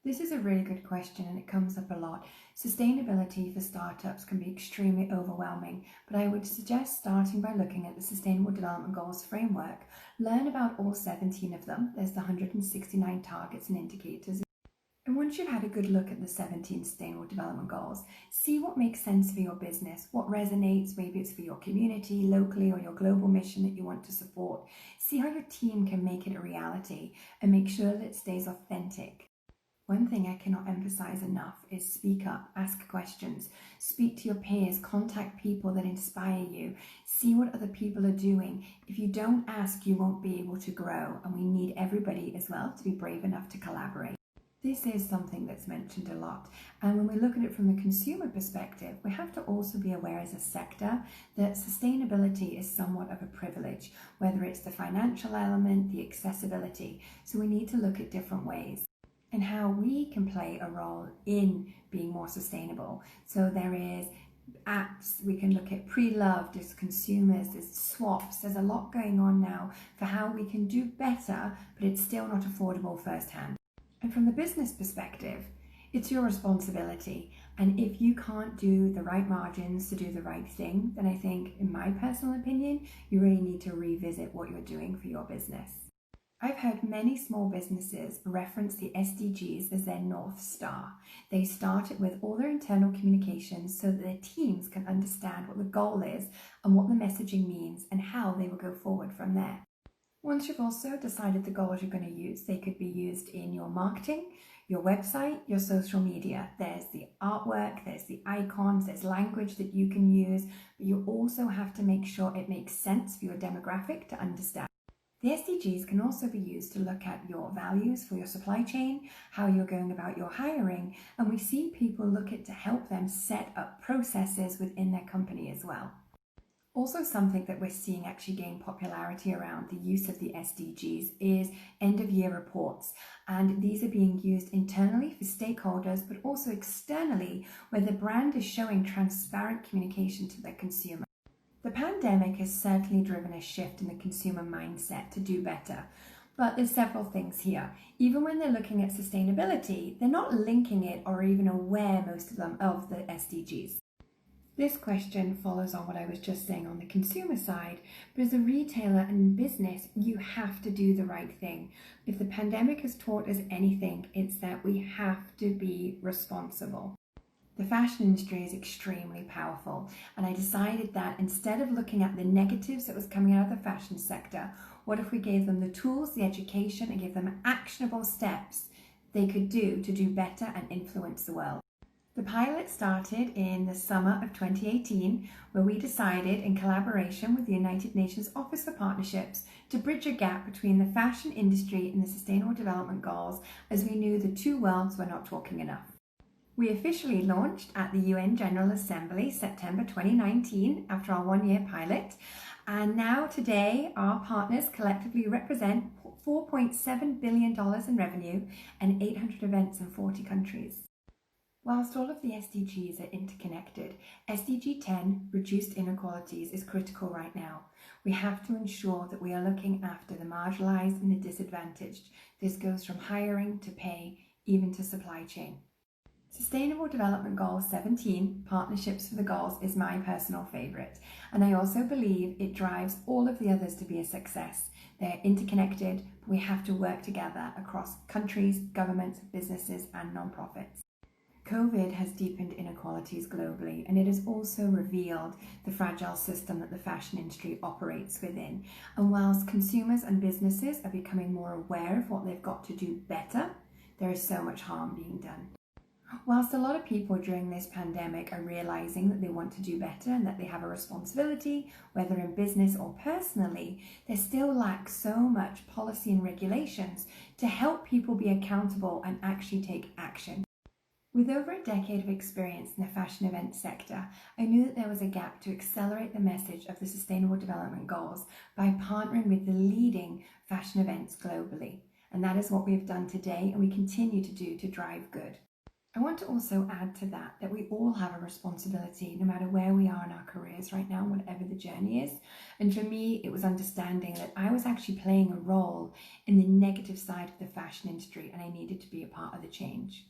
This is a really good question and it comes up a lot. Sustainability for startups can be extremely overwhelming, but I would suggest starting by looking at the Sustainable Development Goals framework. Learn about all 17 of them. There's the 169 targets and indicators. And once you've had a good look at the 17 Sustainable Development Goals, see what makes sense for your business, what resonates, maybe it's for your community, locally, or your global mission that you want to support. See how your team can make it a reality and make sure that it stays authentic. One thing I cannot emphasize enough is speak up, ask questions, speak to your peers, contact people that inspire you, see what other people are doing. If you don't ask, you won't be able to grow, and we need everybody as well to be brave enough to collaborate. This is something that's mentioned a lot, and when we look at it from the consumer perspective, we have to also be aware as a sector that sustainability is somewhat of a privilege, whether it's the financial element, the accessibility. So we need to look at different ways and how we can play a role in being more sustainable. So there is apps, we can look at pre-loved as consumers, there's swaps, there's a lot going on now for how we can do better, but it's still not affordable firsthand. And from the business perspective, it's your responsibility. And if you can't do the right margins to do the right thing, then I think, in my personal opinion, you really need to revisit what you're doing for your business. I've heard many small businesses reference the SDGs as their North Star. They start it with all their internal communications so that their teams can understand what the goal is and what the messaging means and how they will go forward from there. Once you've also decided the goals you're going to use, they could be used in your marketing, your website, your social media. There's the artwork, there's the icons, there's language that you can use, but you also have to make sure it makes sense for your demographic to understand. The SDGs can also be used to look at your values for your supply chain, how you're going about your hiring, and we see people look at to help them set up processes within their company as well. Also, something that we're seeing actually gain popularity around the use of the SDGs is end-of-year reports, and these are being used internally for stakeholders, but also externally where the brand is showing transparent communication to their consumer. The pandemic has certainly driven a shift in the consumer mindset to do better, but there's several things here. Even when they're looking at sustainability, they're not linking it or even aware, most of them, of the SDGs. This question follows on what I was just saying on the consumer side, but as a retailer and business, you have to do the right thing. If the pandemic has taught us anything, it's that we have to be responsible. The fashion industry is extremely powerful, and I decided that instead of looking at the negatives that was coming out of the fashion sector, what if we gave them the tools, the education, and gave them actionable steps they could do to do better and influence the world? The pilot started in the summer of 2018, where we decided, in collaboration with the United Nations Office for Partnerships, to bridge a gap between the fashion industry and the Sustainable Development Goals, as we knew the two worlds were not talking enough. We officially launched at the UN General Assembly September 2019 after our one-year pilot, and now today our partners collectively represent $4.7 billion in revenue and 800 events in 40 countries. Whilst all of the SDGs are interconnected, SDG 10, reduced inequalities, is critical right now. We have to ensure that we are looking after the marginalised and the disadvantaged. This goes from hiring to pay, even to supply chain. Sustainable Development Goal 17, Partnerships for the Goals, is my personal favourite, and I also believe it drives all of the others to be a success. They're interconnected, but we have to work together across countries, governments, businesses and non-profits. COVID has deepened inequalities globally, and it has also revealed the fragile system that the fashion industry operates within. And whilst consumers and businesses are becoming more aware of what they've got to do better, there is so much harm being done. Whilst a lot of people during this pandemic are realising that they want to do better and that they have a responsibility, whether in business or personally, there still lacks so much policy and regulations to help people be accountable and actually take action. With over a decade of experience in the fashion event sector, I knew that there was a gap to accelerate the message of the Sustainable Development Goals by partnering with the leading fashion events globally. And that is what we have done today and we continue to do to drive good. I want to also add to that we all have a responsibility no matter where we are in our careers right now, whatever the journey is. And for me, it was understanding that I was actually playing a role in the negative side of the fashion industry and I needed to be a part of the change.